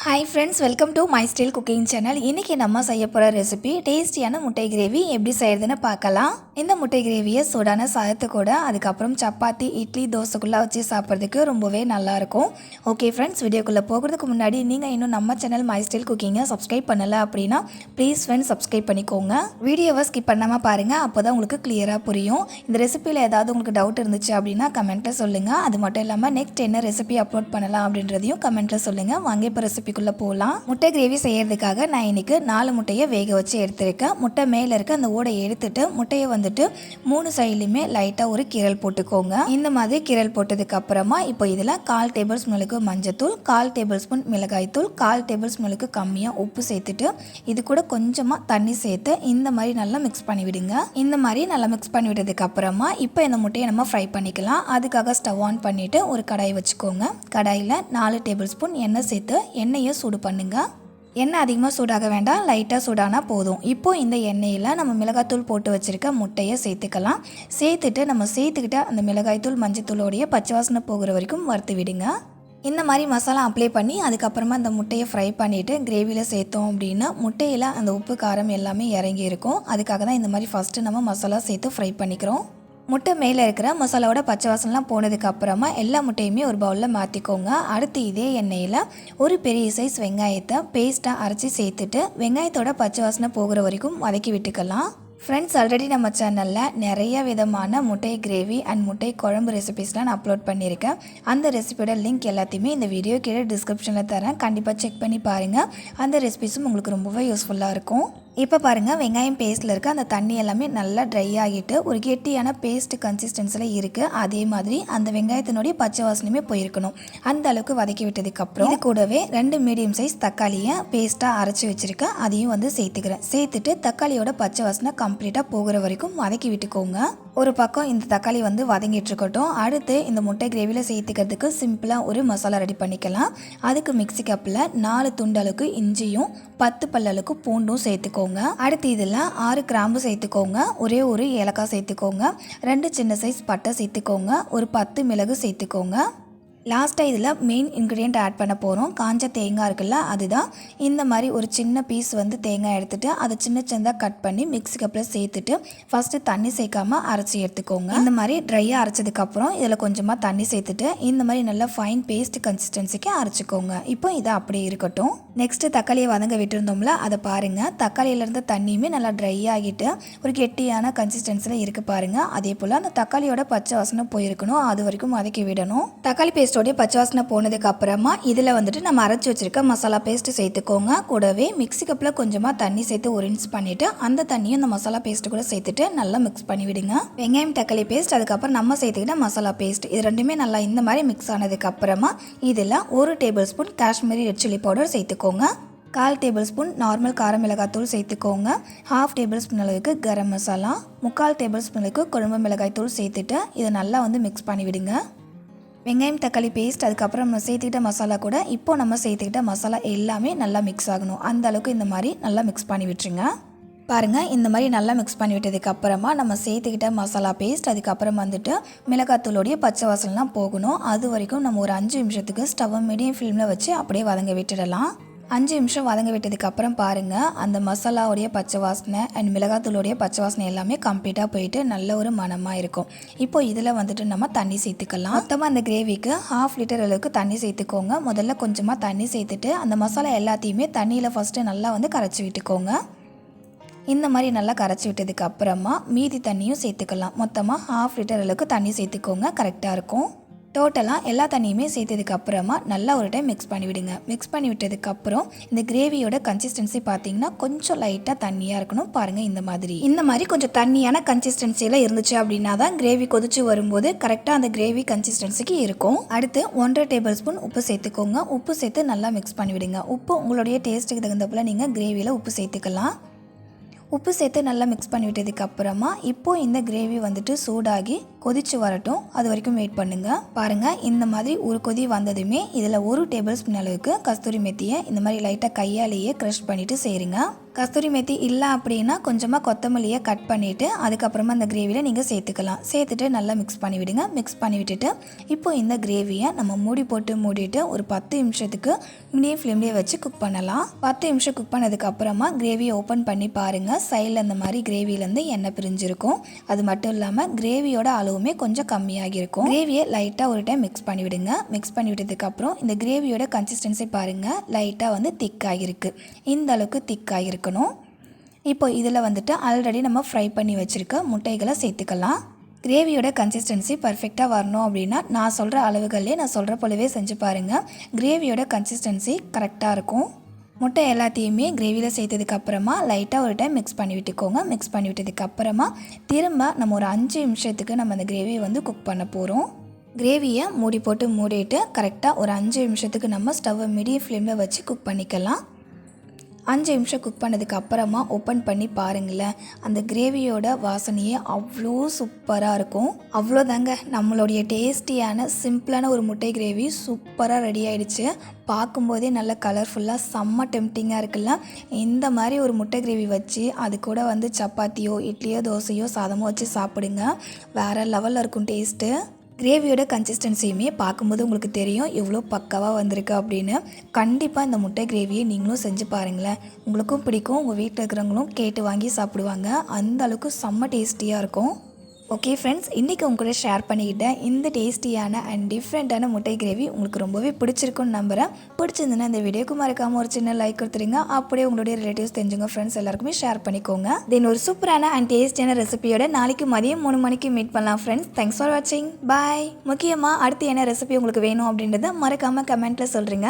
Hi friends, welcome to my style cooking channel. இன்றைக்கி நம்ம செய்ய போகிற ரெசிபி டேஸ்டியான முட்டை கிரேவி எப்படி செய்கிறதுன்னு பார்க்கலாம். இந்த முட்டை கிரேவியை சூடான சாதத்து கூட அதுக்கப்புறம் சப்பாத்தி, இட்லி, தோசைக்குள்ளே வச்சு சாப்பிட்றதுக்கு ரொம்பவே நல்லாயிருக்கும். ஓகே ஃப்ரெண்ட்ஸ், வீடியோக்குள்ளே போகிறதுக்கு முன்னாடி நீங்கள் இன்னும் நம்ம சேனல் மை ஸ்டைல் குக்கிங்கை சப்ஸ்கிரைப் பண்ணலை அப்படின்னா ப்ளீஸ் ஃப்ரெண்ட்ஸ் சப்ஸ்கிரைப் பண்ணிக்கோங்க. வீடியோவை ஸ்கிப் பண்ணாமல் பாருங்கள், அப்போ தான் உங்களுக்கு கிளியராக புரியும். இந்த ரெசிபியில் ஏதாவது உங்களுக்கு டவுட் இருந்துச்சு அப்படின்னா கமெண்ட்டில் சொல்லுங்கள். அது மட்டும் இல்லாமல் நெக்ஸ்ட் என்ன ரெசிபி அப்லோட் பண்ணலாம் அப்படின்றதையும் கமெண்ட்டில் சொல்லுங்கள். வாங்க இப்போ ரெசிபி போகலாம். முட்டை கிரேவி செய்யறதுக்காக நான் இன்னைக்கு 4 முட்டையை வேக வச்சு எடுத்திருக்கேன். முட்டை மேல இருக்க அந்த ஓடையை எடுத்துட்டு முட்டையை வந்துட்டு 3 சைடுலையுமே லைட்டா ஒரு கீரல் போட்டுக்கோங்க. இந்த மாதிரி கீரல் போட்டதுக்கு அப்புறமா இப்போ இதுல 1/4 டேபிள் ஸ்பூனுக்கு மஞ்சத்தூள், 1/4 டேபிள் ஸ்பூன் மிளகாய் தூள், 1/4 டேபிள் ஸ்பூனுக்கு கம்மியா உப்பு சேர்த்துட்டு இது கூட கொஞ்சமா தண்ணி சேர்த்து இந்த மாதிரி நல்லா மிக்ஸ் பண்ணி விடுங்க. இந்த மாதிரி நல்லா மிக்ஸ் பண்ணி விட்டதுக்கு அப்புறமா இப்போ இந்த முட்டையை நம்ம ஃப்ரை பண்ணிக்கலாம். அதுக்காக ஸ்டவ் ஆன் பண்ணிட்டு ஒரு கடாய் வச்சுக்கோங்க. கடாயில் 4 டேபிள் ஸ்பூன் எண்ணெய் சேர்த்து எண்ணெயை சூடு பண்ணுங்க. எண்ணெய் அதிகமாக சூடாக வேண்டாம், லைட்டாக சூடானா போதும். இப்போ இந்த எண்ணெயில் நம்ம மிளகாய்த்தூள் போட்டு வச்சுருக்க முட்டையை சேர்த்துக்கலாம். சேர்த்துட்டு நம்ம சேர்த்துக்கிட்ட அந்த மிளகாய்த்தூள் மஞ்சத்தூளோடைய பச்சை வாசனை போகிற வரைக்கும் வறுத்து விடுங்க. இந்த மாதிரி மசாலா அப்ளை பண்ணி அதுக்கப்புறமா அந்த முட்டையை ஃப்ரை பண்ணிவிட்டு கிரேவியில் சேர்த்தோம் அப்படின்னா முட்டையில் அந்த உப்பு காரம் எல்லாமே இறங்கி இருக்கும். அதுக்காக தான் இந்த மாதிரி ஃபஸ்ட்டு நம்ம மசாலா சேர்த்து ஃப்ரை பண்ணிக்கிறோம். முட்டை மேலே இருக்கிற மசாலாவோட பச்சை வாசனைலாம் போனதுக்கு அப்புறமா எல்லா முட்டையுமே ஒரு பவுலில் மாற்றிக்கோங்க. அடுத்து இதே எண்ணெயில் ஒரு பெரிய சைஸ் வெங்காயத்தை பேஸ்ட்டாக அரைச்சி சேர்த்துட்டு வெங்காயத்தோட பச்சை வாசனை போகிற வரைக்கும் வதக்கி விட்டுக்கலாம். ஃப்ரெண்ட்ஸ், ஆல்ரெடி நம்ம சேனலில் நிறைய விதமான முட்டை கிரேவி அண்ட் முட்டை குழம்பு ரெசிபிஸ்லாம் நான் அப்லோட் பண்ணியிருக்கேன். அந்த ரெசிபியோட லிங்க் எல்லாத்தையுமே இந்த வீடியோ கீழே டிஸ்கிரிப்ஷனில் தரேன். கண்டிப்பாக செக் பண்ணி பாருங்கள். அந்த ரெசிபிஸும் உங்களுக்கு ரொம்பவே யூஸ்ஃபுல்லாக இருக்கும். இப்போ பாருங்கள், வெங்காயம் பேஸ்ட்டில் இருக்க அந்த தண்ணி எல்லாமே நல்லா ட்ரை ஆகிட்டு ஒரு கெட்டியான பேஸ்ட் கன்சிஸ்டன்சியில் இருக்குது. அதே மாதிரி அந்த வெங்காயத்தினுடைய பச்சை வாசனையுமே போயிருக்கணும். அந்த அளவுக்கு வதக்கி விட்டதுக்கப்புறம் இது கூடவே 2 மீடியம் சைஸ் தக்காளியை பேஸ்ட்டாக அரைச்சி வச்சுருக்கேன். அதையும் வந்து சேர்த்துக்கிறேன். சேர்த்துட்டு தக்காளியோட பச்சை வாசனை கம்ப்ளீட்டாக போகிற வரைக்கும் வதக்கி விட்டுக்கோங்க. ஒரு பக்கம் இந்த தக்காளி வந்து வதங்கிட்டு இருக்கட்டும். அடுத்து இந்த முட்டை கிரேவியில் சேர்த்துக்கிறதுக்கு சிம்பிளாக ஒரு மசாலா ரெடி பண்ணிக்கலாம். அதுக்கு மிக்ஸி கப்பில் 4 துண்டு அளவுக்கு இஞ்சியும் 10 பல் அளவுக்கு பூண்டும் சேர்த்துக்கோங்க. அடுத்து இதில் 6 கிராம்பு சேர்த்துக்கோங்க, ஒரே ஒரு ஏலக்காய் சேர்த்துக்கோங்க, 2 சின்ன சைஸ் பட்டை சேர்த்துக்கோங்க, ஒரு 10 மிளகு சேர்த்துக்கோங்க. லாஸ்ட்டாக இதில் மெயின் இன்க்ரீடியன்ட் ஆட் பண்ண போகிறோம். காஞ்ச தேங்காய் இருக்குல்ல, அதுதான். இந்த மாதிரி ஒரு சின்ன பீஸ் வந்து தேங்காய் எடுத்துகிட்டு அதை சின்ன சின்னதாக கட் பண்ணி மிக்ஸி கப்பில் சேர்த்துட்டு ஃபஸ்ட்டு தண்ணி சேர்க்காமல் அரைச்சி எடுத்துக்கோங்க. இந்த மாதிரி ட்ரையாக அரைச்சதுக்கப்புறம் இதில் கொஞ்சமாக தண்ணி சேர்த்துட்டு இந்த மாதிரி நல்லா ஃபைன் பேஸ்ட் கன்சிஸ்டன்சிக்கு அரைச்சிக்கோங்க. இப்போ இதை அப்படியே இருக்கட்டும். நெக்ஸ்ட்டு தக்காளியை வதங்க விட்டுருந்தோம்ல, அதை பாருங்கள். தக்காளியிலேருந்து தண்ணியுமே நல்லா ட்ரை ஆகிட்டு ஒரு கெட்டியான கன்சிஸ்டன்சியில் இருக்குது பாருங்கள். அதே போல் அந்த தக்காளியோட பச்சை வாசனை போயிருக்கணும், அது வரைக்கும் வதக்கி விடணும். தக்காளி பேஸ்ட்டோடைய பச்சை வாசனை போனதுக்கு அப்புறமா இதில் வந்துட்டு நம்ம அரைச்சி வச்சிருக்க மசாலா பேஸ்ட்டு சேர்த்துக்கோங்க. கூடவே மிக்ஸி கப்பில் கொஞ்சமாக தண்ணி சேர்த்து ஒரு ரின்ஸ் பண்ணிவிட்டு அந்த தண்ணியும் இந்த மசாலா பேஸ்ட்டு கூட சேர்த்துட்டு நல்லா மிக்ஸ் பண்ணி விடுங்க. வெங்காயம் தக்காளி பேஸ்ட், அதுக்கப்புறம் நம்ம சேர்த்துக்கிட்ட மசாலா பேஸ்ட், இது ரெண்டுமே நல்லா இந்த மாதிரி மிக்ஸ் ஆனதுக்கு அப்புறமா இதில் 1 table spoon Kashmiri red chilli powder சேர்த்துக்கோங்க. 1/4 டேபிள் ஸ்பூன் நார்மல் கார மிளகாய்த்தூள் சேர்த்துக்கோங்க. 1/2 டேபிள் ஸ்பூன் அளவுக்கு கரம் மசாலா, 3/4 டேபிள் ஸ்பூன் அளவுக்கு குழம்பு மிளகாய் தூள் சேர்த்துட்டு இதை நல்லா வந்து மிக்ஸ் பண்ணி விடுங்க. வெங்காயம் தக்காளி பேஸ்ட், அதுக்கப்புறம் நம்ம சேர்த்துக்கிட்ட மசாலா கூட இப்போ நம்ம சேர்த்துக்கிட்ட மசாலா எல்லாமே நல்லா மிக்ஸ் ஆகணும். அந்த அளவுக்கு இந்த மாதிரி நல்லா மிக்ஸ் பண்ணி விட்டுருங்க. பாருங்கள், இந்த மாதிரி நல்லா மிக்ஸ் பண்ணி விட்டதுக்கு அப்புறமா நம்ம சேர்த்துக்கிட்ட மசாலா பேஸ்ட், அதுக்கப்புறம் வந்துட்டு மிளகாத்தூளோடைய பச்சை வாசனைலாம் போகணும். அது வரைக்கும் நம்ம ஒரு 5 நிமிஷத்துக்கு ஸ்டவ்வை மீடியம் ஃப்ளேமில் வச்சு அப்படியே வதங்க விட்டுடலாம். 5 நிமிஷம் வதங்க விட்டதுக்கு அப்புறம் பாருங்கள், அந்த மசாலாவுடைய பச்சை வாசனை அண்ட் மிளகாத்தூளுடைய பச்சை வாசனை எல்லாமே கம்ப்ளீட்டாக போயிட்டு நல்ல ஒரு மணமாக இருக்கும். இப்போ இதில் வந்துட்டு நம்ம தண்ணி சேர்த்துக்கலாம். மொத்தமாக அந்த கிரேவிக்கு 1/2 லிட்டர் அளவுக்கு தண்ணி சேர்த்துக்கோங்க. முதல்ல கொஞ்சமாக தண்ணி சேர்த்துட்டு அந்த மசாலா எல்லாத்தையுமே தண்ணியில் ஃபஸ்ட்டு நல்லா வந்து கரைச்சி விட்டுக்கோங்க. இந்த மாதிரி நல்லா கரைச்சி விட்டதுக்கு அப்புறமா மீதி தண்ணியும் சேர்த்துக்கலாம். மொத்தமாக 1/2 லிட்டர் அளவுக்கு தண்ணி சேர்த்துக்கோங்க, கரெக்டாக இருக்கும். டோட்டலாக எல்லா தண்ணியுமே சேர்த்ததுக்கு அப்புறமா நல்லா ஒரு டைம் மிக்ஸ் பண்ணி விடுங்க. மிக்ஸ் பண்ணி விட்டதுக்கப்புறம் இந்த கிரேவியோட கன்சிஸ்டன்சி பார்த்தீங்கன்னா கொஞ்சம் லைட்டாக தண்ணியாக இருக்கணும். பாருங்கள், இந்த மாதிரி கொஞ்சம் தண்ணியான கன்சிஸ்டன்சியில் இருந்துச்சு அப்படின்னா தான் கிரேவி கொதிச்சு வரும்போது கரெக்டாக அந்த கிரேவி கன்சிஸ்டன்சிக்கு இருக்கும். அடுத்து 1/2 டேபிள் ஸ்பூன் உப்பு சேர்த்துக்கோங்க. உப்பு சேர்த்து நல்லா மிக்ஸ் பண்ணி விடுங்க. உப்பு உங்களுடைய டேஸ்ட்டுக்கு தகுந்தப்பல நீங்கள் கிரேவியில் உப்பு சேர்த்துக்கலாம். உப்பு சேர்த்து நல்லா மிக்ஸ் பண்ணி விட்டதுக்கு அப்புறமா இப்போ இந்த கிரேவி வந்துட்டு சூடாகி கொதிச்சு வரட்டும், அது வரைக்கும் வெயிட் பண்ணுங்கள். பாருங்கள், இந்த மாதிரி ஒரு கொதி வந்ததுமே இதில் 1 டேபிள் ஸ்பூன் அளவுக்கு கஸ்தூரி மெத்தியை இந்த மாதிரி லைட்டாக கையாலேயே க்ரஷ் பண்ணிவிட்டு செய்யுங்க. கஸ்தூரி மெத்தி இல்லை அப்படின்னா கொஞ்சமாக கொத்தமல்லியை கட் பண்ணிவிட்டு அதுக்கப்புறமா அந்த கிரேவியில் நீங்கள் சேர்த்துக்கலாம். சேர்த்துட்டு நல்லா மிக்ஸ் பண்ணி விடுங்க. மிக்ஸ் பண்ணி விட்டுட்டு இப்போ இந்த கிரேவியை நம்ம மூடிட்டு ஒரு 10 நிமிஷத்துக்கு மீடியம் ஃப்ளேம்லேயே வச்சு குக் பண்ணலாம். 10 நிமிஷம் குக் பண்ணதுக்கப்புறமா கிரேவியை ஓப்பன் பண்ணி பாருங்கள். சைடில் இந்த மாதிரி கிரேவிலேருந்து எண்ணெய் பிரிஞ்சிருக்கும். அது மட்டும் இல்லாமல் கிரேவியோட அளவுமே கொஞ்சம் கம்மியாகி இருக்கும். கிரேவியை லைட்டாக ஒரு டைம் மிக்ஸ் பண்ணி விடுங்க. மிக்ஸ் பண்ணி விட்டதுக்கப்புறம் இந்த கிரேவியோட கன்சிஸ்டன்சி பாருங்கள், லைட்டாக வந்து திக்காகிருக்கு. இந்த அளவுக்கு திக்காகிருக்கணும். இப்போ இதில் வந்துட்டு ஆல்ரெடி நம்ம ஃப்ரை பண்ணி வச்சுருக்க முட்டைகளை சேர்த்துக்கலாம். கிரேவியோட கன்சிஸ்டன்சி பர்ஃபெக்டாக வரணும் அப்படின்னா நான் சொல்கிற அளவுகளே நான் சொல்கிற போலவே செஞ்சு பாருங்கள். கிரேவியோட கன்சிஸ்டன்சி கரெக்டாக இருக்கும். முட்டை எல்லாத்தையுமே கிரேவியில் சேர்த்ததுக்கப்புறமா லைட்டாக ஒரு டைம் மிக்ஸ் பண்ணி விட்டுக்கோங்க. மிக்ஸ் பண்ணி விட்டதுக்கப்புறமா திரும்ப நம்ம ஒரு 5 நிமிஷத்துக்கு நம்ம அந்த கிரேவியை வந்து குக் பண்ண போகிறோம். கிரேவியை மூடிட்டு கரெக்டாக ஒரு 5 நிமிஷத்துக்கு நம்ம ஸ்டவ்வை மீடியம் ஃப்ளேமில் வச்சு குக் பண்ணிக்கலாம். 5 நிமிஷம் குக் பண்ணதுக்கு அப்புறமா ஓப்பன் பண்ணி பாருங்களேன், அந்த கிரேவியோட வாசனையே அவ்வளோ சூப்பராக இருக்கும். அவ்வளோதாங்க, நம்மளுடைய டேஸ்டியான சிம்பிளான ஒரு முட்டை கிரேவி சூப்பராக ரெடி ஆகிடுச்சு. பார்க்கும்போதே நல்ல கலர்ஃபுல்லாக செம்ம டெம்டிங்காக இருக்குல்ல. இந்த மாதிரி ஒரு முட்டை கிரேவி வச்சு அது கூட வந்து சப்பாத்தியோ இட்லியோ தோசையோ சாதமோ வச்சு சாப்பிடுங்க. வேறு லெவலில் இருக்கும் டேஸ்ட்டு. கிரேவியோட கன்சிஸ்டன்சியுமே பார்க்கும்போது உங்களுக்கு தெரியும் எவ்வளோ பக்காவாக வந்திருக்கு அப்படின்னு. கண்டிப்பாக இந்த முட்டை கிரேவியை நீங்களும் செஞ்சு பாருங்களேன், உங்களுக்கும் பிடிக்கும், உங்கள் வீட்டில் இருக்கிறவங்களும் கேட்டு வாங்கி சாப்பிடுவாங்க. அந்த அளவுக்கு செம்ம டேஸ்டியாக இருக்கும். ஓகே ஃப்ரெண்ட்ஸ், இன்றைக்கி உங்க கூட ஷேர் பண்ணிக்கிட்டேன் இந்த டேஸ்டியான அண்ட் டிஃப்ரெண்ட்டான முட்டை கிரேவி உங்களுக்கு ரொம்பவே பிடிச்சிருக்குன்னு நம்புகிறேன். பிடிச்சிருந்துன்னா இந்த வீடியோக்கு மறக்காமல் ஒரு சின்ன லைக் கொடுத்துருங்க. அப்படியே உங்களுடைய ரிலேட்டிவ்ஸ் தெரிஞ்சுங்க ஃப்ரெண்ட்ஸ் எல்லாருக்குமே ஷேர் பண்ணிக்கோங்க. தென் ஒரு சூப்பரான அண்ட் டேஸ்டியான ரெசிபியோட நாளைக்கு மதியம் 3 மணிக்கு மீட் பண்ணலாம் ஃப்ரெண்ட்ஸ். தேங்க்ஸ் ஃபார் வாட்சிங். பாய். முக்கியமாக அடுத்து என்ன ரெசிபி உங்களுக்கு வேணும் அப்படின்றத மறக்காமல் கமெண்ட்டில் சொல்கிறீங்க.